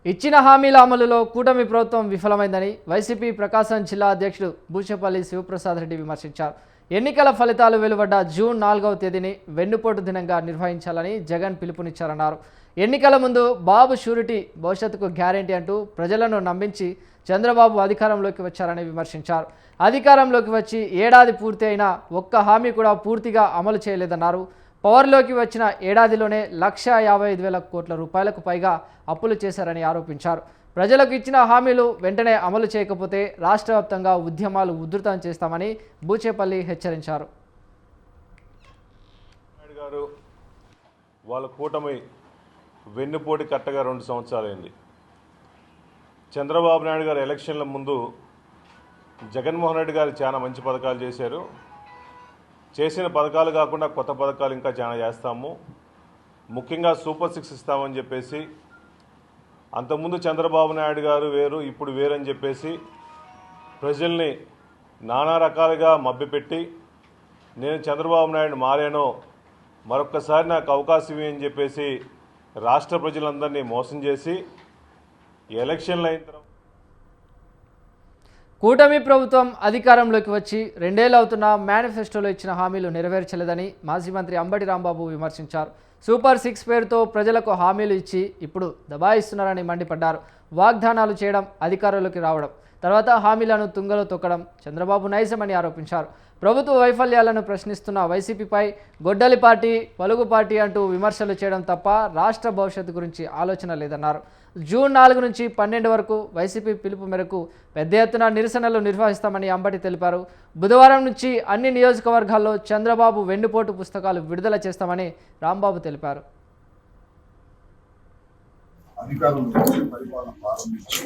ఇచ్చిన హామీల అమలులో కూటమి ప్రభుత్వం విఫలమైందని వైసీపీ ప్రకాశం జిల్లా అధ్యక్షుడు బూచేపల్లి శివప్రసాద్ రెడ్డి విమర్శించారు. ఎన్నికల ఫలితాలు వెలువడ్డ జూన్ 4వ తేదీని వెన్నుపోటు దినంగా నిర్వహించాలని జగన్ పిలుపునిచ్చారన్నారు. ఎన్నికల ముందు బాబు షూరిటీ భవిష్యత్తుకు గ్యారెంటీ అంటూ ప్రజలను నమ్మించి చంద్రబాబు అధికారంలోకి వచ్చారని విమర్శించారు. అధికారంలోకి వచ్చి ఏడాది పూర్తి అయినా ఒక్క హామీ కూడా పూర్తిగా అమలు చేయలేదన్నారు. పవర్లోకి వచ్చిన ఏడాదిలోనే 1,55,000 కోట్ల రూపాయలకు పైగా అప్పులు చేశారని ఆరోపించారు. ప్రజలకు ఇచ్చిన హామీలు వెంటనే అమలు చేయకపోతే రాష్ట్ర వ్యాప్తంగా ఉద్యమాలు ఉధృతం చేస్తామని బూచేపల్లి హెచ్చరించారు. వాళ్ళ కూటమి వెన్నుపోటు కట్టగా 2 సంవత్సరాలైంది. చంద్రబాబు నాయుడు గారు ఎలక్షన్ల ముందు జగన్మోహన్ రెడ్డి గారు చాలా మంచి పథకాలు చేశారు. చేసిన పథకాలు కాకుండా కొత్త పథకాలు ఇంకా చాలా చేస్తాము, ముఖ్యంగా సూపర్ 6 ఇస్తామని చెప్పేసి, అంతకుముందు చంద్రబాబు నాయుడు గారు వేరు ఇప్పుడు వేరని చెప్పేసి ప్రజల్ని నానా రకాలుగా మభ్యపెట్టి, నేను చంద్రబాబు నాయుడు మారానో మరొక్కసారి నాకు అవకాశం అని చెప్పేసి రాష్ట్ర ప్రజలందరినీ మోసం చేసి ఎలక్షన్లు అయిన తర్వాత కూటమి ప్రభుత్వం అధికారంలోకి వచ్చి 2 ఏళ్లు అవుతున్న మేనిఫెస్టోలో ఇచ్చిన హామీలు నెరవేర్చలేదని మాజీ మంత్రి అంబటి రాంబాబు విమర్శించారు. సూపర్ 6 పేరుతో ప్రజలకు హామీలు ఇచ్చి ఇప్పుడు దబాయిస్తున్నారని మండిపడ్డారు. వాగ్దానాలు చేయడం, అధికారంలోకి రావడం, తర్వాత హామీలను తుంగలో తొక్కడం చంద్రబాబు నైజమని ఆరోపించారు. ప్రభుత్వ వైఫల్యాలను ప్రశ్నిస్తున్న వైసీపీపై గొడ్డలి పార్టీ, పలుగు పార్టీ అంటూ విమర్శలు చేయడం తప్ప రాష్ట్ర భవిష్యత్తు గురించి ఆలోచన లేదన్నారు. జూన్ 4 నుంచి 12 వరకు వైసీపీ పిలుపు మేరకు పెద్ద ఎత్తున నిరసనలు నిర్వహిస్తామని అంబటి తెలిపారు. బుధవారం నుంచి అన్ని నియోజకవర్గాల్లో చంద్రబాబు వెన్నుపోటు పుస్తకాలు విడుదల చేస్తామని రాంబాబు తెలిపారు. పరిపాలన ప్రారంభించి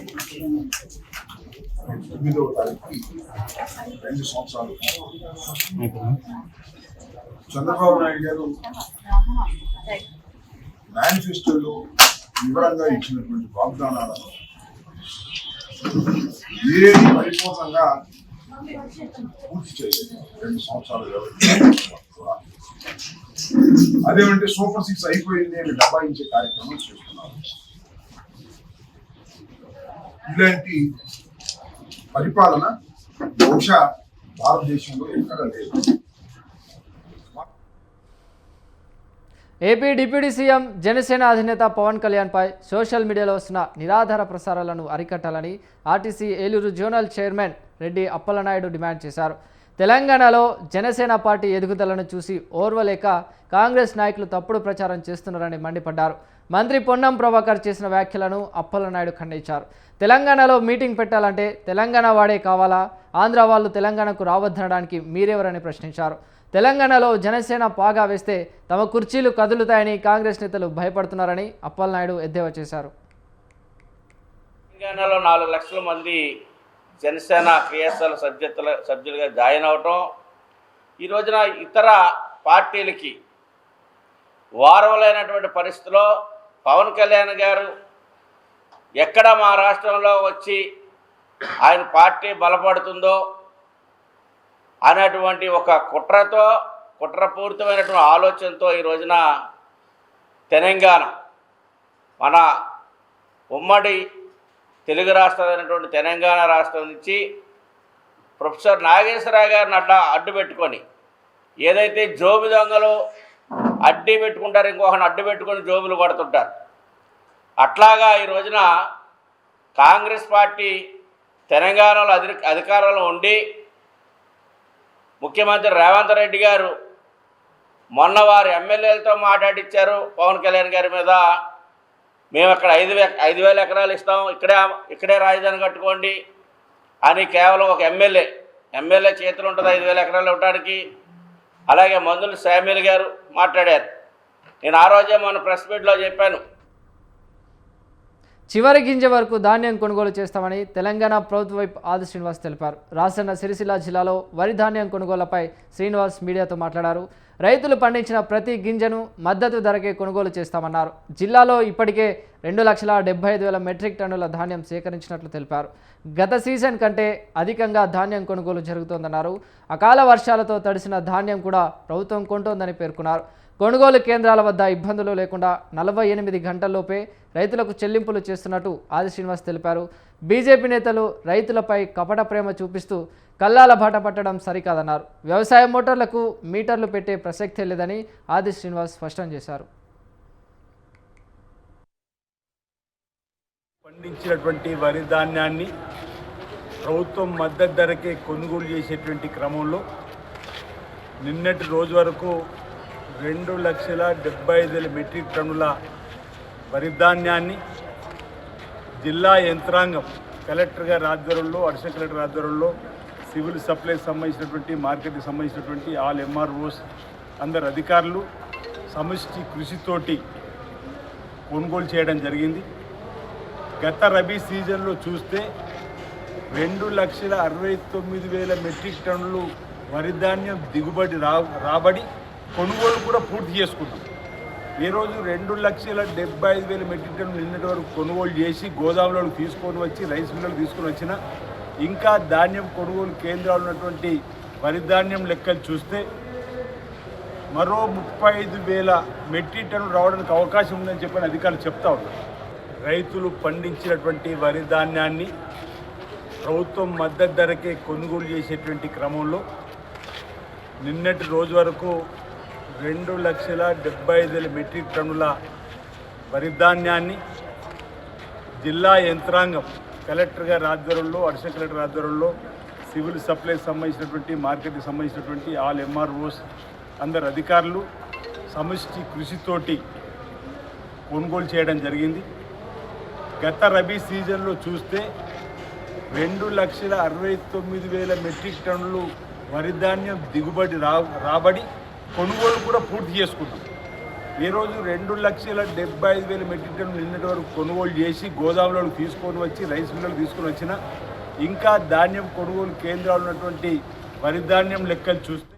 9వ తారీఖుకి 2 సంవత్సరాలు చంద్రబాబు నాయుడు గారు మేనిఫెస్టోలో వివరంగా ఇచ్చినటువంటి వాగ్దానాలను ఏది పరిపూర్ణంగా పూర్తి చేయలేదు. 2 సంవత్సరాలు కూడా అదేమంటే సూపర్ 6 అయిపోయింది అని దబాయించే కార్యక్రమం చేస్తున్నారు. ఇలాంటి పరిపాలన బహుశా భారతదేశంలో ఎక్కడా లేదు. ఏపీ డిప్యూటీ సీఎం జనసేన అధినేత పవన్ కళ్యాణ్పై సోషల్ మీడియాలో వస్తున్న నిరాధార ప్రసారాలను అరికట్టాలని RTC Eluru zonal chairman Reddy Appalanaidu demand చేశారు. తెలంగాణలో జనసేన పార్టీ ఎదుగుదలను చూసి ఓర్వలేక కాంగ్రెస్ నాయకులు తప్పుడు ప్రచారం చేస్తున్నారని మండిపడ్డారు. మంత్రి పొన్నం ప్రభాకర్ చేసిన వ్యాఖ్యలను అప్పలనాయుడు ఖండించారు. తెలంగాణలో మీటింగ్ పెట్టాలంటే తెలంగాణ వాడే కావాలా, ఆంధ్ర వాళ్ళు తెలంగాణకు రావద్దనడానికి మీరెవరని ప్రశ్నించారు. తెలంగాణలో జనసేన పాగా వేస్తే తమ కుర్చీలు కదులుతాయని కాంగ్రెస్ నేతలు భయపడుతున్నారని అప్పలనాయుడు ఎద్దేవా చేశారు. తెలంగాణలో 4 లక్షల మంది జనసేన క్రియాశీల సభ్యులుగా జాయిన్ అవటం, ఈ రోజున ఇతర పార్టీలకి వారవలైనటువంటి పరిస్థితిలో పవన్ కళ్యాణ్ గారు ఎక్కడ మా రాష్ట్రంలో వచ్చి ఆయన పార్టీ బలపడుతుందో అనేటువంటి ఒక కుట్రపూరితమైనటువంటి ఆలోచనతో ఈ రోజున తెలంగాణ, మన ఉమ్మడి తెలుగు రాష్ట్రాలైనటువంటి తెలంగాణ రాష్ట్రం నుంచి ప్రొఫెసర్ నాగేశ్వరరావు గారిని అడ్డు పెట్టుకొని ఏదైతే జోబు దొంగలు అడ్డు పెట్టుకుంటారు, ఇంకొకరిని అడ్డు పెట్టుకొని జోబులు కొడుతుంటారు, అట్లాగా ఈ రోజున కాంగ్రెస్ పార్టీ తెలంగాణలో అధికారంలో ఉండి ముఖ్యమంత్రి రేవంత్ రెడ్డి గారు మొన్న వారి ఎమ్మెల్యేలతో మాట్లాడిచ్చారు పవన్ కళ్యాణ్ గారి మీద, మేము అక్కడ 5,000 ఎకరాలు ఇస్తాం, ఇక్కడే రాజధాని కట్టుకోండి అని కేవలం ఒక ఎమ్మెల్యే చేతులు ఉంటుంది 5,000 ఎకరాలు ఇవ్వడానికి. అలాగే మందులు శామ్యుల్ గారు మాట్లాడారు. నేను ఆ రోజే మన ప్రెస్ మీట్లో చెప్పాను, చివరి గింజ వరకు ధాన్యం కొనుగోలు చేస్తామని తెలంగాణ ప్రభుత్వ వైపు ఆది శ్రీనివాస్ తెలిపారు. రాజన్న సిరిసిల్ల జిల్లాలో వరి ధాన్యం కొనుగోలుపై శ్రీనివాస్ మీడియాతో మాట్లాడారు. రైతులు పండించిన ప్రతి గింజను మద్దతు ధరకే కొనుగోలు చేస్తామన్నారు. జిల్లాలో ఇప్పటికే 2,75,000 మెట్రిక్ టన్నుల ధాన్యం సేకరించినట్లు తెలిపారు. గత సీజన్ కంటే అధికంగా ధాన్యం కొనుగోలు జరుగుతోందన్నారు. అకాల వర్షాలతో తడిసిన ధాన్యం కూడా ప్రభుత్వం కొంటోందని పేర్కొన్నారు. కొనుగోలు కేంద్రాల వద్ద ఇబ్బందులు లేకుండా 48 గంటల్లోపే రైతులకు చెల్లింపులు చేస్తున్నట్టు ఆది శ్రీనివాస్ తెలిపారు. బీజేపీ నేతలు రైతులపై కపట ప్రేమ చూపిస్తూ కల్లాల బాట పట్టడం సరికాదన్నారు. వ్యవసాయ మోటార్లకు మీటర్లు పెట్టే ప్రసక్తే లేదని ఆది శ్రీనివాస్ స్పష్టం చేశారు. పండించినటువంటి వరి ధాన్యాన్ని ప్రభుత్వం మద్దతు ధరకే కొనుగోలు చేసేటువంటి క్రమంలో నిన్నటి రోజు వరకు 2,75,000 మెట్రిక్ టన్నుల వరి ధాన్యాన్ని జిల్లా యంత్రాంగం కలెక్టర్ గారి ఆధ్వర్యంలో, అడిషనల్ కలెక్టర్ ఆధ్వర్యంలో, సివిల్ సప్లైస్ సంబంధించినటువంటి మార్కెట్కి సంబంధించినటువంటి ఆల్ ఎంఆర్ఓస్ అందరు అధికారులు సమిష్టి కృషితోటి కొనుగోలు చేయడం జరిగింది. గత రబీ సీజన్లో చూస్తే 2,69,000 మెట్రిక్ టన్నులు వరి ధాన్యం దిగుబడి రాబడి కొనుగోలు కూడా పూర్తి చేసుకున్నాం. ఈరోజు 2,75,000 మెట్రిక్ టన్నులు నిన్నటి వరకు కొనుగోలు చేసి గోదాములకు తీసుకొని వచ్చి రైస్ మిల్లులు తీసుకొని వచ్చిన ఇంకా ధాన్యం కొనుగోలు కేంద్రాలు ఉన్నటువంటి వరి ధాన్యం లెక్కలు చూస్తే మరో 35,000 మెట్రిక్ టన్నులు రావడానికి అవకాశం ఉందని చెప్పని అధికారులు చెప్తా ఉన్నారు. రైతులు పండించినటువంటి వరి ధాన్యాన్ని ప్రభుత్వం మద్దతు ధరకే కొనుగోలు చేసేటువంటి క్రమంలో నిన్నటి రోజు వరకు 2,75,000 మెట్రిక్ టన్నుల వరి ధాన్యాన్ని జిల్లా యంత్రాంగం కలెక్టర్ గారి ఆధ్వర్యంలో, అడిషనల్ కలెక్టర్ ఆధ్వర్యంలో, సివిల్ సప్లైస్ సంబంధించినటువంటి మార్కెట్కి సంబంధించినటువంటి ఆల్ ఎంఆర్ఓస్ అందరు అధికారులు సమిష్టి కృషితోటి కొనుగోలు చేయడం జరిగింది. గత రబీ సీజన్లో చూస్తే 2,69,000 మెట్రిక్ టన్నులు వరి ధాన్యం దిగుబడి రాబడి కొనుగోలు కూడా పూర్తి చేసుకున్నాం. ఈరోజు 2,75,000 మెట్రిక్ టన్నులు నిన్నటి వరకు కొనుగోలు చేసి గోదాములకు తీసుకొని వచ్చి రైస్ మిల్లులు తీసుకొని వచ్చిన ఇంకా ధాన్యం కొనుగోలు కేంద్రాలు ఉన్నటువంటి వరి ధాన్యం లెక్కలు చూస్తే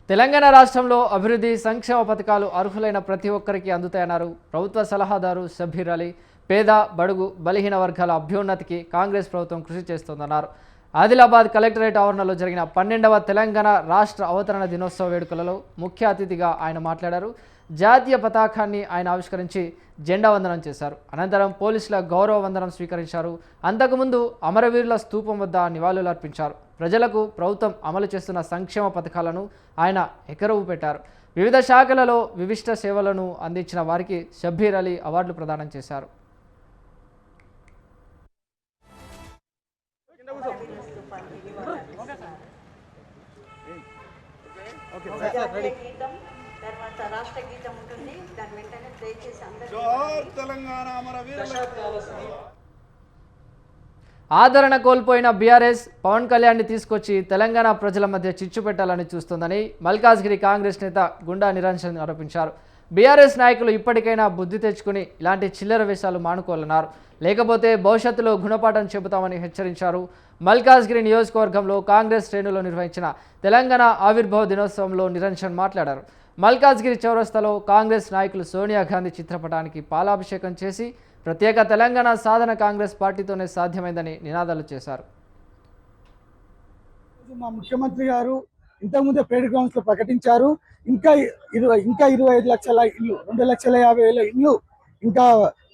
తెలంగాణ రాష్ట్రంలో అభివృద్ధి సంక్షేమ పథకాలు అర్హులైన ప్రతి ఒక్కరికి అందుతాయన్నారు ప్రభుత్వ సలహాదారు షబ్బీర్ అలీ. పేద, బడుగు, బలహీన వర్గాల అభ్యున్నతికి కాంగ్రెస్ ప్రభుత్వం కృషి చేస్తోందన్నారు. ఆదిలాబాద్ కలెక్టరేట్ ఆవరణలో జరిగిన 12వ తెలంగాణ రాష్ట్ర అవతరణ దినోత్సవ వేడుకలలో ముఖ్య అతిథిగా ఆయన మాట్లాడారు. జాతీయ పతాకాన్ని ఆయన ఆవిష్కరించి జెండా వందనం చేశారు. అనంతరం పోలీసుల గౌరవ వందనం స్వీకరించారు. అంతకుముందు అమరవీరుల స్తూపం వద్ద నివాళులర్పించారు. ప్రజలకు ప్రభుత్వం అమలు చేస్తున్న సంక్షేమ పథకాలను ఆయన ఎకరవు పెట్టారు. వివిధ శాఖలలో విశిష్ట సేవలను అందించిన వారికి షబ్బీర్ అలీ అవార్డులు ప్రదానం చేశారు. రాష్ట్ర గీతం ఉంటుంది, దాని వెంటనే ప్లే చేసి అందరూ ఆదరణ కోల్పోయిన బీఆర్ఎస్ పవన్ కళ్యాణ్ని తీసుకొచ్చి తెలంగాణ ప్రజల మధ్య చిచ్చు పెట్టాలని చూస్తోందని మల్కాజ్గిరి కాంగ్రెస్ నేత గుండా నిరంజన్ ఆరోపించారు. బీఆర్ఎస్ నాయకులు ఇప్పటికైనా బుద్ధి తెచ్చుకుని ఇలాంటి చిల్లర వేషాలు మానుకోవాలన్నారు. లేకపోతే భవిష్యత్తులో గుణపాఠం చెబుతామని హెచ్చరించారు. మల్కాజ్గిరి నియోజకవర్గంలో కాంగ్రెస్ శ్రేణులు నిర్వహించిన తెలంగాణ ఆవిర్భావ దినోత్సవంలో నిరంజన్ మాట్లాడారు. మల్కాజ్గిరి చౌరస్తాలో కాంగ్రెస్ నాయకులు సోనియా గాంధీ చిత్రపటానికి పాలాభిషేకం చేసి ప్రత్యేక తెలంగాణ సాధన కాంగ్రెస్ పార్టీతోనే సాధ్యమైందని నినాదాలు చేశారు. మా ముఖ్యమంత్రి గారు ఇంతకుముందే ప్రేడ్ గ్రౌండ్స్ లో ప్రకటించారు. ఇంకా 25 లక్షల ఇల్లు, 2,50,000 ఇల్లు ఇంకా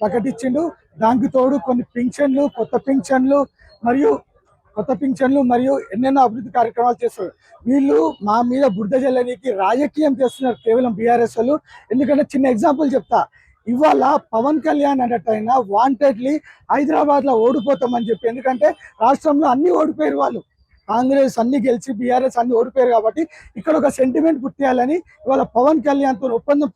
ప్రకటించిండు. దానికి తోడు కొన్ని పింఛన్లు, కొత్త పింఛన్లు మరియు ఎన్నెన్నో అభివృద్ధి కార్యక్రమాలు చేస్తారు. వీళ్ళు మా మీద బురద జల్లనికి రాజకీయం చేస్తున్నారు కేవలం బీఆర్ఎస్ వాళ్ళు. ఎందుకంటే చిన్న ఎగ్జాంపుల్ చెప్తా. ఇవాళ పవన్ కళ్యాణ్ అన్నట్టయినా వాంటెడ్లీ హైదరాబాద్ లో ఓడిపోతామని చెప్పి, ఎందుకంటే రాష్ట్రంలో అన్ని ఓడిపోయారు వాళ్ళు. కాంగ్రెస్ అన్ని గెలిచి బీఆర్ఎస్ అన్ని ఓడిపోయారు కాబట్టి ఇక్కడ ఒక సెంటిమెంట్ పుట్టేయాలని ఇవాళ పవన్ కళ్యాణ్ తో ఒప్పందం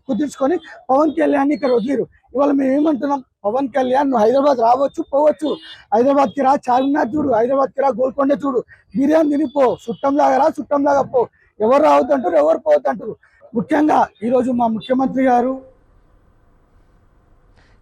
కుదుర్చుకొని పవన్ కళ్యాణ్ ఇక్కడ వదిలేరు. ఇవాళ మేము ఏమంటున్నాం, పవన్ కళ్యాణ్ నువ్వు హైదరాబాద్ రావచ్చు, పోవచ్చు. హైదరాబాద్కి రా, చార్మినార్ చూడు, హైదరాబాద్కి రా, గోల్కొండ చూడు, బిర్యానీ తినిపో, చుట్టంలాగా రా, చుట్టంలాగా పో. ఎవరు రావద్దంటారు, ఎవరు పోవద్దంటారు. ముఖ్యంగా ఈరోజు మా ముఖ్యమంత్రి గారు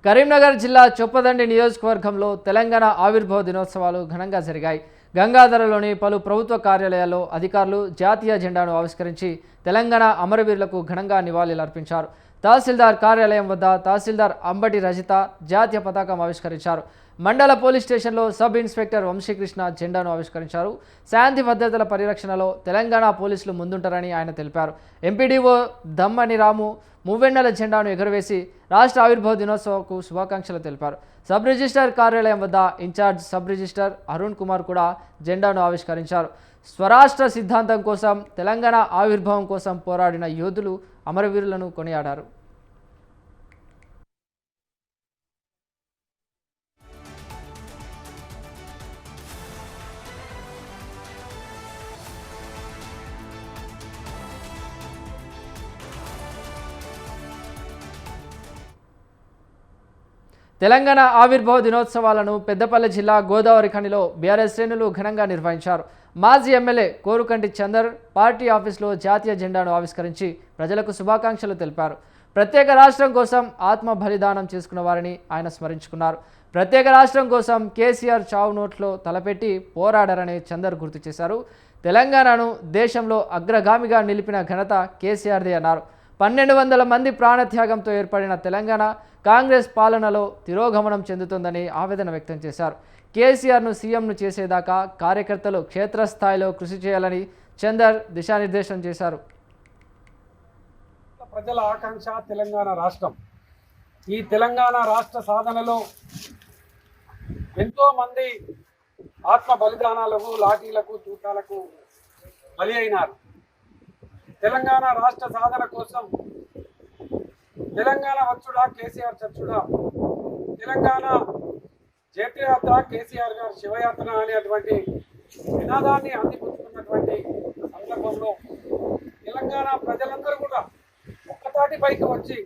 కరీంనగర్ జిల్లా చొప్పదండి నియోజకవర్గంలో తెలంగాణ ఆవిర్భావ దినోత్సవాలు ఘనంగా జరిగాయి. గంగాధరలోని పలు ప్రభుత్వ కార్యాలయాల్లో అధికారులు జాతీయ జెండాను ఆవిష్కరించి తెలంగాణ అమరవీరులకు ఘనంగా నివాళులర్పించారు. తహసీల్దార్ కార్యాలయం వద్ద తహసీల్దార్ అంబటి రజిత జాతీయ పతాకం ఆవిష్కరించారు. మండల పోలీస్ స్టేషన్లో సబ్ ఇన్స్పెక్టర్ వంశీకృష్ణ జెండాను ఆవిష్కరించారు. శాంతి భద్రతల పరిరక్షణలో తెలంగాణ పోలీసులు ముందుంటారని ఆయన తెలిపారు. ఎంపీడీఓ దమ్మని రాము మువ్వెన్నెల జెండాను ఎగురవేసి రాష్ట్ర ఆవిర్భావ దినోత్సవకు శుభాకాంక్షలు తెలిపారు. సబ్ రిజిస్టర్ కార్యాలయం వద్ద in-charge sub registrar Arun Kumar కూడా జెండాను ఆవిష్కరించారు. స్వరాష్ట్ర సిద్ధాంతం కోసం తెలంగాణ ఆవిర్భావం కోసం పోరాడిన యోధులు అమరవీరులను కొనియాడారు. తెలంగాణ ఆవిర్భావ దినోత్సవాలను పెద్దపల్లి జిల్లా గోదావరి ఖనిలో బీఆర్ఎస్ శ్రేణులు ఘనంగా నిర్వహించారు. మాజీ ఎమ్మెల్యే కోరుకంటి చందర్ పార్టీ ఆఫీసులో జాతీయ జెండాను ఆవిష్కరించి ప్రజలకు శుభాకాంక్షలు తెలిపారు. ప్రత్యేక రాష్ట్రం కోసం ఆత్మ బలిదానం చేసుకున్న వారిని ఆయన స్మరించుకున్నారు. ప్రత్యేక రాష్ట్రం కోసం కేసీఆర్ చావు నోట్లో తలపెట్టి పోరాడారని చందర్ గుర్తు చేశారు. తెలంగాణను దేశంలో అగ్రగామిగా నిలిపిన ఘనత కేసీఆర్దే అన్నారు. 1200 మంది ప్రాణత్యాగంతో ఏర్పడిన తెలంగాణ కాంగ్రెస్ పాలనలో తిరోగమనం చెందుతుందని ఆవేదన వ్యక్తం చేశారు. కేసీఆర్ను సీఎంను చేసేదాకా కార్యకర్తలు క్షేత్రస్థాయిలో కృషి చేయాలని చందర్ దిశానిర్దేశం చేశారు. ప్రజల ఆకాంక్ష తెలంగాణ రాష్ట్రం. ఈ తెలంగాణ రాష్ట్ర సాధనలో ఎంతో మంది ఆత్మ బలిదానాలకు లాఠీలకు తూటాలకు బలి అయినారు. తెలంగాణ రాష్ట్ర సాధన కోసం తెలంగాణ వచ్చుడా కేసీఆర్ చచ్చుడా, తెలంగాణ జయయాత్ర కేసీఆర్ గారు శివయాత్ర అనేటువంటి నినాదాన్ని అందిపుచ్చుకున్నటువంటి సందర్భంలో తెలంగాణ ప్రజలందరూ కూడా ఒక్కతాటి పైకి వచ్చి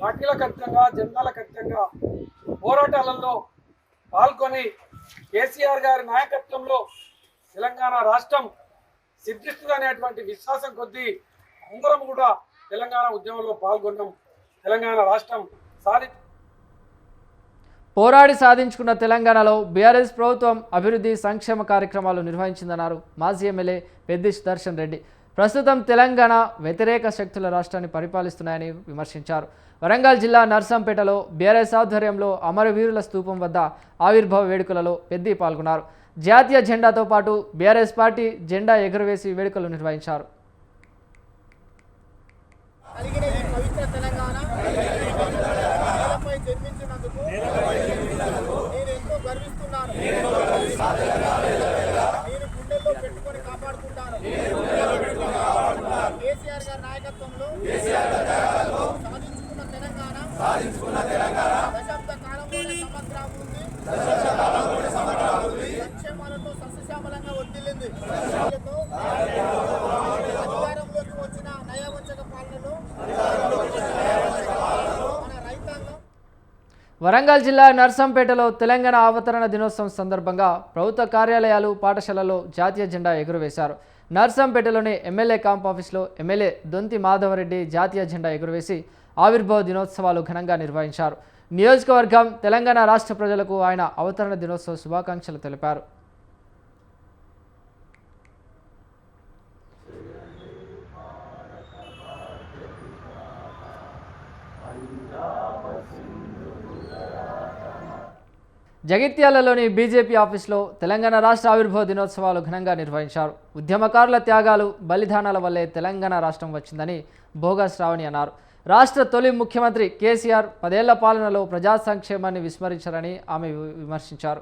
పార్టీల ఖచ్చితంగా జెండాల ఖచ్చితంగా పోరాటాలలో పాల్గొని కేసీఆర్ గారి నాయకత్వంలో తెలంగాణ రాష్ట్రం సిద్ధిస్తుందనేటువంటి విశ్వాసం కొద్దీ అందరం కూడా తెలంగాణ ఉద్యమంలో పాల్గొన్నాం. తెలంగాణ రాష్ట్రం పోరాడి సాధించుకున్న తెలంగాణలో బీఆర్ఎస్ ప్రభుత్వం అభివృద్ధి సంక్షేమ కార్యక్రమాలు నిర్వహించిందన్నారు మాజీ ఎమ్మెల్యే పెద్ది సుదర్శన్ రెడ్డి. ప్రస్తుతం తెలంగాణ వ్యతిరేక శక్తుల రాష్ట్రాన్ని పరిపాలిస్తున్నాయని విమర్శించారు. వరంగల్ జిల్లా నర్సంపేటలో బీఆర్ఎస్ ఆధ్వర్యంలో అమరవీరుల స్తూపం వద్ద ఆవిర్భావ వేడుకలలో పెద్ది పాల్గొన్నారు. జాతీయ జెండాతో పాటు బీఆర్ఎస్ పార్టీ జెండా ఎగురవేసి వేడుకలు నిర్వహించారు. కేసీఆర్ గారి నాయకత్వంలో సాధించుకున్న తెలంగాణ దశాబ్ద కాలంలోనే సమగ్రాభివృద్ధి సంక్షేమాలతో సస్యశ్యామలంగా వర్ధిల్లింది. అధికారంలోకి వచ్చిన నయవంచక పాలనలో మన రైతాంగం. వరంగల్ జిల్లా నర్సంపేటలో తెలంగాణ అవతరణ దినోత్సవం సందర్భంగా ప్రభుత్వ కార్యాలయాలు పాఠశాలల్లో జాతీయ జెండా ఎగురవేశారు. నర్సంపేటలోని ఎమ్మెల్యే క్యాంప్ ఆఫీస్లో ఎమ్మెల్యే దొంతి మాధవరెడ్డి జాతీయ జెండా ఎగురవేసి ఆవిర్భావ దినోత్సవాలు ఘనంగా నిర్వహించారు. నియోజకవర్గం తెలంగాణ రాష్ట్ర ప్రజలకు ఆయన అవతరణ దినోత్సవ శుభాకాంక్షలు తెలిపారు. జగిత్యాలలోని బీజేపీ ఆఫీసులో తెలంగాణ రాష్ట్ర ఆవిర్భావ దినోత్సవాలు ఘనంగా నిర్వహించారు. ఉద్యమకారుల త్యాగాలు బలిదానాల వల్లే తెలంగాణ రాష్ట్రం వచ్చిందని భోగా శ్రావణి అన్నారు. రాష్ట్ర తొలి ముఖ్యమంత్రి కేసీఆర్ 10 ఏళ్ల పాలనలో ప్రజా సంక్షేమాన్ని విస్మరించారని ఆమె విమర్శించారు.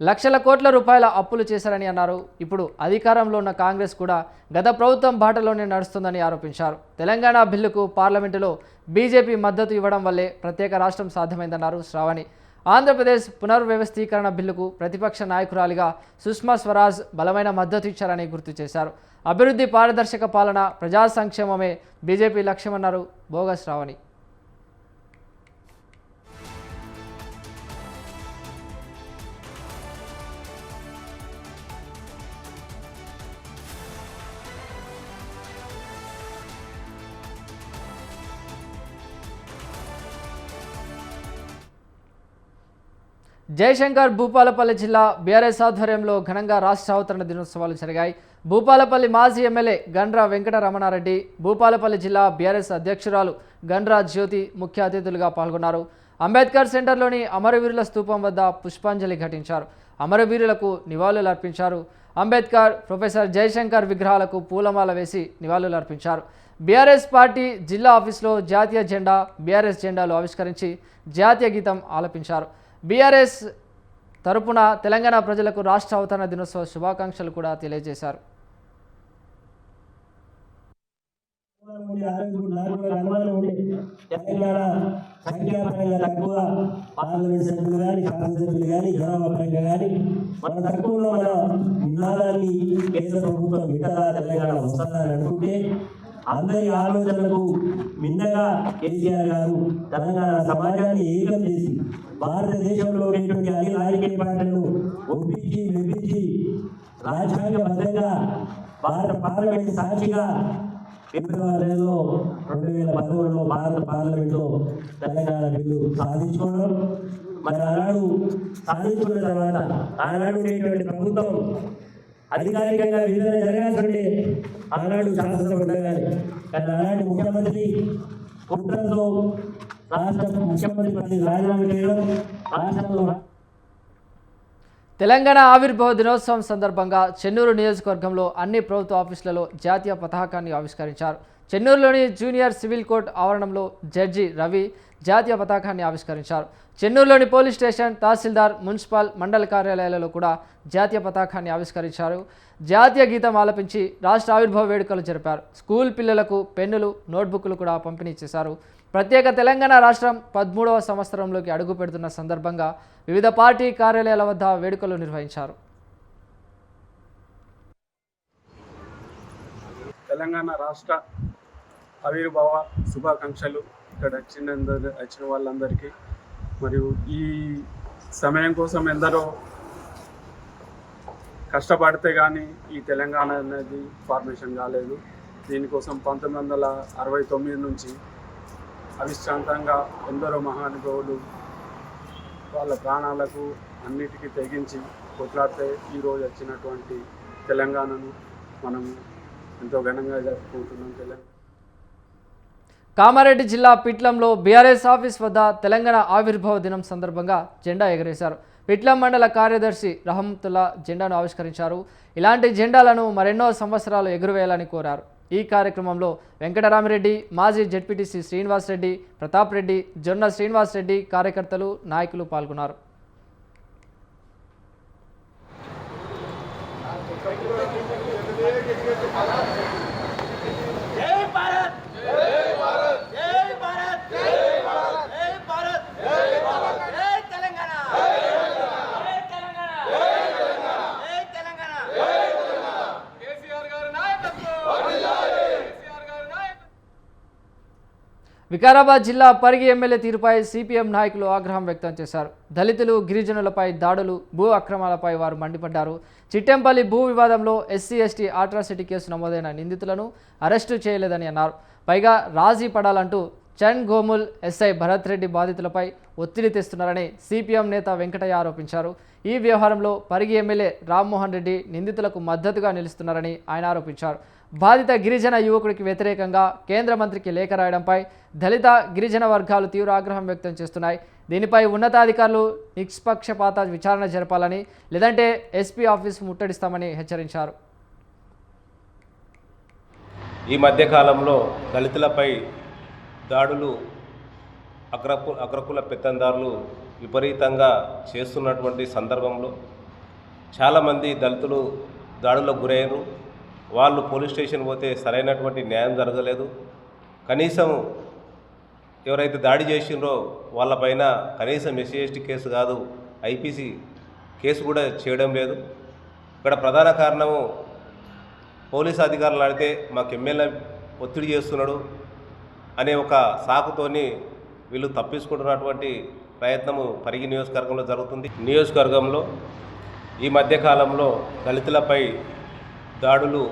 లక్షల కోట్ల రూపాయల అప్పులు చేశారని అన్నారు. ఇప్పుడు అధికారంలో ఉన్న కాంగ్రెస్ కూడా గత ప్రభుత్వం బాటలోనే నడుస్తుందని ఆరోపించారు. తెలంగాణ బిల్లుకు పార్లమెంటులో బీజేపీ మద్దతు ఇవ్వడం వల్లే ప్రత్యేక రాష్ట్రం సాధ్యమైందన్నారు శ్రావణి. ఆంధ్రప్రదేశ్ పునర్వ్యవస్థీకరణ బిల్లుకు ప్రతిపక్ష నాయకురాలిగా సుష్మా స్వరాజ్ బలమైన మద్దతు ఇచ్చారని గుర్తు చేశారు. అభివృద్ధి, పారదర్శక పాలన, ప్రజా సంక్షేమమే బీజేపీ లక్ష్యమన్నారు భోగా శ్రావణి. జయశంకర్ భూపాలపల్లి జిల్లా బీఆర్ఎస్ ఆధ్వర్యంలో ఘనంగా రాష్ట్ర అవతరణ దినోత్సవాలు జరిగాయి. భూపాలపల్లి మాజీ ఎమ్మెల్యే గండ్ర వెంకటరమణారెడ్డి, భూపాలపల్లి జిల్లా బీఆర్ఎస్ అధ్యక్షురాలు గండ్ర జ్యోతి ముఖ్య అతిథులుగా పాల్గొన్నారు. అంబేద్కర్ సెంటర్లోని అమరవీరుల స్తూపం వద్ద పుష్పాంజలి ఘటించారు. అమరవీరులకు నివాళులు అర్పించారు. అంబేద్కర్, ప్రొఫెసర్ జయశంకర్ విగ్రహాలకు పూలమాల వేసి నివాళులు అర్పించారు. బీఆర్ఎస్ పార్టీ జిల్లా ఆఫీసులో జాతీయ జెండా, బీఆర్ఎస్ జెండాలు ఆవిష్కరించి జాతీయ గీతం ఆలపించారు. బీఆర్ఎస్ తరపున తెలంగాణ ప్రజలకు రాష్ట్ర అవతరణ దినోత్సవ శుభాకాంక్షలు కూడా తెలియజేశారు. తెలంగాణ సంఖ్యాపరంగా తక్కువ పార్లమెంట్ సభ్యులు కానీ శాసనసభ్యులు కానీ జనాభాపరంగా కానీ మన తక్కువలో మన నినాదాన్ని కేంద్ర ప్రభుత్వం వింటదా తెలంగాణ వస్తుందా అని అనుకుంటే అందరి ఆలోచనలకు మిన్నగా కేసీఆర్ గారు తెలంగాణ సమాజాన్ని ఏకం చేసి భారతదేశంలో ఉన్నటువంటి అన్ని రాజకీయ పార్టీలను ఒప్పించి మెప్పించి రాజ్యాంగబద్ధంగా భారత పార్లమెంట్ సాక్షిగా ఫిబ్రవరిలో 2011లో భారత పార్లమెంట్లో తెలంగాణ బిల్లు సాధించుకోవడం, మరి ఆనాడు సాధించుకున్న తర్వాత ఆనాడు ఉండేటువంటి ప్రభుత్వం అధికారికంగా విడుదల జరగాల్సి ఉండే ఆనాడు శాసనసభ ఉండగానే, కానీ ఆనాటి ముఖ్యమంత్రి కుట్రతో రాష్ట్ర ముఖ్యమంత్రి పదవి రాజీనామా చేయడం రాష్ట్రంలో. తెలంగాణ ఆవిర్భావ దినోత్సవం సందర్భంగా చెన్నూరు నియోజకవర్గంలో అన్ని ప్రభుత్వ ఆఫీసులలో జాతీయ పతాకాన్ని ఆవిష్కరించారు. చెన్నూరులోని జూనియర్ సివిల్ కోర్టు ఆవరణంలో జడ్జి రవి జాతీయ పతాకాన్ని ఆవిష్కరించారు. చెన్నూరులోని పోలీస్ స్టేషన్, తహసీల్దార్, మున్సిపల్, మండల కార్యాలయాలలో కూడా జాతీయ పతాకాన్ని ఆవిష్కరించారు. జాతీయ గీతం ఆలపించి రాష్ట్ర ఆవిర్భావ వేడుకలు జరిపారు. స్కూల్ పిల్లలకు పెన్నులు, నోట్బుక్లు కూడా పంపిణీ చేశారు. ప్రత్యేక తెలంగాణ రాష్ట్రం 13వ సంవత్సరంలోకి అడుగు పెడుతున్న సందర్భంగా వివిధ పార్టీ కార్యాలయాల వద్ద వేడుకలు నిర్వహించారు. తెలంగాణ రాష్ట్ర ఆవిర్భావ శుభాకాంక్షలు ఇక్కడ వచ్చిన వాళ్ళందరికీ. మరియు ఈ సమయం కోసం ఎందరో కష్టపడితే కానీ ఈ తెలంగాణ అనేది ఫార్మేషన్ కాలేదు. దీనికోసం 1969 నుంచి అవిశ్రాంతంగా ఎందరో మహానుభావులు వాళ్ళ ప్రాణాలకు అన్నిటికీ తెగించి కొట్లాడితే ఈరోజు వచ్చినటువంటి తెలంగాణను మనం ఎంతో ఘనంగా జరుపుకుంటున్నాం. కామారెడ్డి జిల్లా పిట్లంలో బీఆర్ఎస్ ఆఫీస్ వద్ద తెలంగాణ ఆవిర్భావ దినం సందర్భంగా జెండా ఎగరేశారు. పిట్లం మండల కార్యదర్శి రహమతుల్లా జెండాను ఆవిష్కరించారు. ఇలాంటి జెండాలను మరెన్నో సంవత్సరాలు ఎగురవేయాలని కోరారు. ఈ కార్యక్రమంలో వెంకటరామిరెడ్డి, మాజీ జెడ్పీటీసీ శ్రీనివాస్ రెడ్డి, ప్రతాప్ రెడ్డి, జొన్న శ్రీనివాస్ రెడ్డి, కార్యకర్తలు, నాయకులు పాల్గొన్నారు. వికారాబాద్ జిల్లా పరిగి ఎమ్మెల్యే తీరుపై సిపిఎం నాయకులు ఆగ్రహం వ్యక్తం చేశారు. దళితులు, గిరిజనులపై దాడులు, భూ అక్రమాలపై వారు మండిపడ్డారు. చిట్టెంపల్లి భూ వివాదంలో ఎస్సీ/ఎస్టీ అట్రాసిటీ కేసు నమోదైన నిందితులను అరెస్టు చేయలేదని అన్నారు. పైగా రాజీ పడాలంటూ చండ్ గోముల్, ఎస్ఐ భరత్ రెడ్డి బాధితులపై ఒత్తిడి తెస్తున్నారని సిపిఎం నేత వెంకటయ్య ఆరోపించారు. ఈ వ్యవహారంలో పరిగి ఎమ్మెల్యే రామ్మోహన్ రెడ్డి నిందితులకు మద్దతుగా నిలుస్తున్నారని ఆయన ఆరోపించారు. బాధిత గిరిజన యువకుడికి వ్యతిరేకంగా కేంద్ర మంత్రికి లేఖ రాయడంపై దళిత, గిరిజన వర్గాలు తీవ్ర ఆగ్రహం వ్యక్తం చేస్తున్నాయి. దీనిపై ఉన్నతాధికారులు నిష్పక్షపాత విచారణ జరపాలని, లేదంటే ఎస్పీ ఆఫీసు ముట్టడిస్తామని హెచ్చరించారు. ఈ మధ్యకాలంలో దళితులపై దాడులు అగ్రకుల పెత్తందారులు విపరీతంగా చేస్తున్నటువంటి సందర్భంలో చాలామంది దళితులు దాడులకు గురయ్యారు. వాళ్ళు పోలీస్ స్టేషన్ పోతే సరైనటువంటి న్యాయం జరగలేదు. కనీసం ఎవరైతే దాడి చేసిండ్రో వాళ్ళపైన కనీసం ఎస్సీ/ఎస్టీ కేసు కాదు, ఐపీసీ కేసు కూడా చేయడం లేదు. ఇక్కడ ప్రధాన కారణము పోలీసు అధికారులు అడిగితే మాకు ఎమ్మెల్యే ఒత్తిడి చేస్తున్నాడు అనే ఒక సాకుతోని వీళ్ళు తప్పించుకుంటున్నటువంటి ప్రయత్నము పరిగి నియోజకవర్గంలో జరుగుతుంది. నియోజకవర్గంలో ఈ మధ్యకాలంలో దళితులపై దాడులు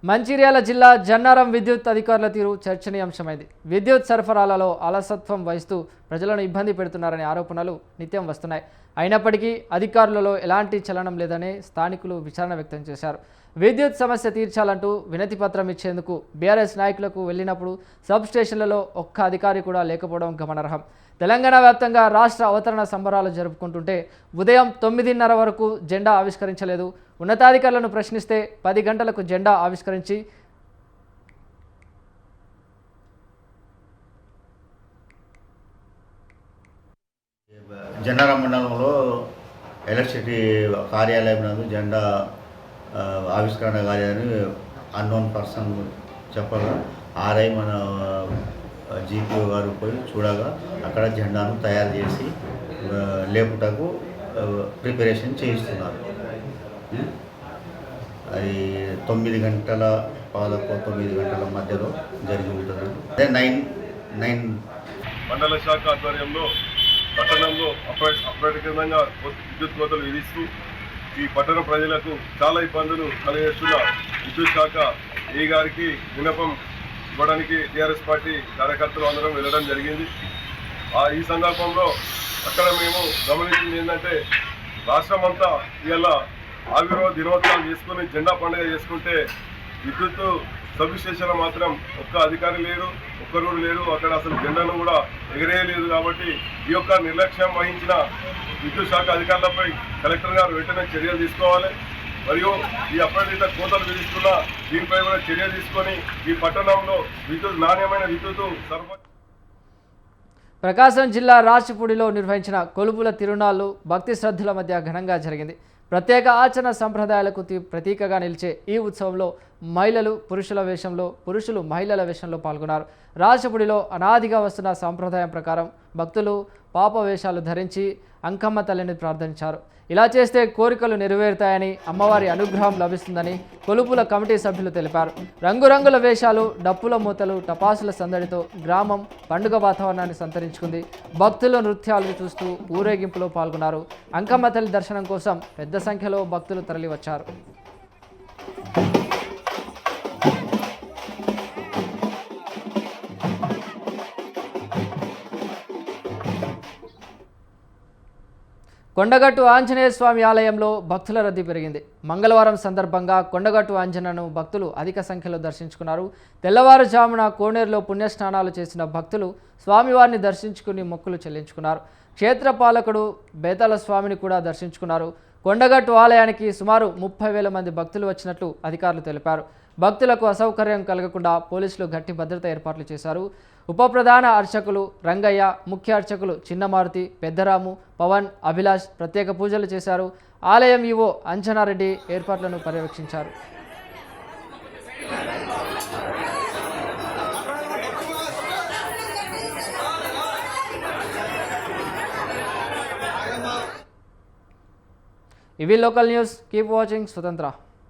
మంచిర్యాల జిల్లా జన్నారం విద్యుత్ అధికారుల తీరు చర్చనీయాంశమైంది. విద్యుత్ సరఫరాలలో అలసత్వం వహిస్తూ ప్రజలను ఇబ్బంది పెడుతున్నారనే ఆరోపణలు నిత్యం వస్తున్నాయి. అయినప్పటికీ అధికారులలో ఎలాంటి చలనం లేదని స్థానికులు విచారణ వ్యక్తం చేశారు. విద్యుత్ సమస్య తీర్చాలంటూ వినతి పత్రం ఇచ్చేందుకు బీఆర్ఎస్ నాయకులకు వెళ్ళినప్పుడు సబ్ స్టేషన్లలో ఒక్క అధికారి కూడా లేకపోవడం గమనార్హం. తెలంగాణ వ్యాప్తంగా రాష్ట్ర అవతరణ సంబరాలు జరుపుకుంటుంటే ఉదయం 9:30 వరకు జెండా ఆవిష్కరించలేదు. ఉన్నతాధికారులను ప్రశ్నిస్తే 10 గంటలకు జెండా ఆవిష్కరించి జన్నారం మండలంలో ఎలక్ట్రిసిటీ కార్యాలయం నందు జెండా ఆవిష్కరణ కార్యాన్ని అన్నోన్ పర్సన్ చెప్పగా ఆర్ఐ మన జీపీఓ గారు పోయి చూడగా అక్కడ జెండాను తయారు చేసి లేపుటకు ప్రిపరేషన్ చేయిస్తున్నారు. అది 9 గంటల 9 గంటల మధ్యలో జరిగి ఉంటుంది. అదే 9 మండల శాఖ ఆధ్వర్యంలో పట్టణంలో అప్రకటితంగా విద్యుత్ కోతలు విధిస్తూ ఈ పట్టణ ప్రజలకు చాలా ఇబ్బందులు కలిగిస్తున్న విద్యుత్ శాఖ ఏ గారికి విన్నపం ఇవ్వడానికి టీఆర్ఎస్ పార్టీ కార్యకర్తలు అందరం వెళ్ళడం జరిగింది. ఈ సందర్భంలో అక్కడ మేము గమనించింది ఏంటంటే రాష్ట్రం అంతా ఇవాళ ఆవిర్భావ దినోత్సవం చేసుకుని జెండా పండుగ చేసుకుంటే విద్యుత్ సబ్ స్టేషన్లో మాత్రం ఒక్క అధికారి లేరు, ఒక్కరు లేరు. అక్కడ అసలు జెండాను కూడా ఎగరేయలేదు. కాబట్టి ఈ యొక్క నిర్లక్ష్యం వహించిన విద్యుత్ శాఖ అధికారులపై కలెక్టర్ గారు వెంటనే చర్యలు తీసుకోవాలి. మరియు ఈ అప్రకటిత కోతలు విధిస్తున్న దీనిపై కూడా చర్య తీసుకొని ఈ పట్టణంలో నాణ్యమైన విద్యుత్ సరఫరా. ప్రకాశం జిల్లా రాచపూడిలో నిర్వహించిన కొలుపుల తిరునాళ్లు భక్తి శ్రద్ధల మధ్య ఘనంగా జరిగింది. ప్రత్యేక ఆచరణ సంప్రదాయాలకు ప్రతీకగా నిలిచే ఈ ఉత్సవంలో మహిళలు పురుషుల వేషంలో, పురుషులు మహిళల వేషంలో పాల్గొన్నారు. రాచపూడిలో అనాదిగా వస్తున్న సాంప్రదాయం ప్రకారం భక్తులు పాప వేషాలు ధరించి అంకమ్మ తల్లిని ప్రార్థించారు. ఇలా చేస్తే కోరికలు నెరవేరుతాయని, అమ్మవారి అనుగ్రహం లభిస్తుందని కొలుపుల కమిటీ సభ్యులు తెలిపారు. రంగురంగుల వేషాలు, డప్పుల మూతలు, టపాసుల సందడితో గ్రామం పండుగ వాతావరణాన్ని సంతరించుకుంది. భక్తులు నృత్యాలు చూస్తూ ఊరేగింపులో పాల్గొన్నారు. అంకమ్మ తల్లి దర్శనం కోసం పెద్ద సంఖ్యలో భక్తులు తరలివచ్చారు. కొండగట్టు ఆంజనేయ స్వామి ఆలయంలో భక్తుల రద్దీ పెరిగింది. మంగళవారం సందర్భంగా కొండగట్టు ఆంజనేయను భక్తులు అధిక సంఖ్యలో దర్శించుకున్నారు. తెల్లవారుజామున కోనేరులో పుణ్యస్నానాలు చేసిన భక్తులు స్వామివారిని దర్శించుకుని మొక్కులు చెల్లించుకున్నారు. క్షేత్రపాలకుడు బేతాళ స్వామిని కూడా దర్శించుకున్నారు. కొండగట్టు ఆలయానికి సుమారు 30,000 మంది భక్తులు వచ్చినట్లు అధికారులు తెలిపారు. భక్తులకు అసౌకర్యం కలగకుండా పోలీసులు గట్టి భద్రత ఏర్పాట్లు చేశారు. ఉప ప్రధాన అర్చకులు రంగయ్య, ముఖ్య అర్చకులు చిన్నమారుతి, పెద్దరాము, పవన్, అభిలాష్ ప్రత్యేక పూజలు చేశారు. ఆలయం ఈవో అంజనారెడ్డి ఏర్పాట్లను పర్యవేక్షించారు. ఇవి లోకల్ న్యూస్. కీప్ వాచింగ్ స్వతంత్ర.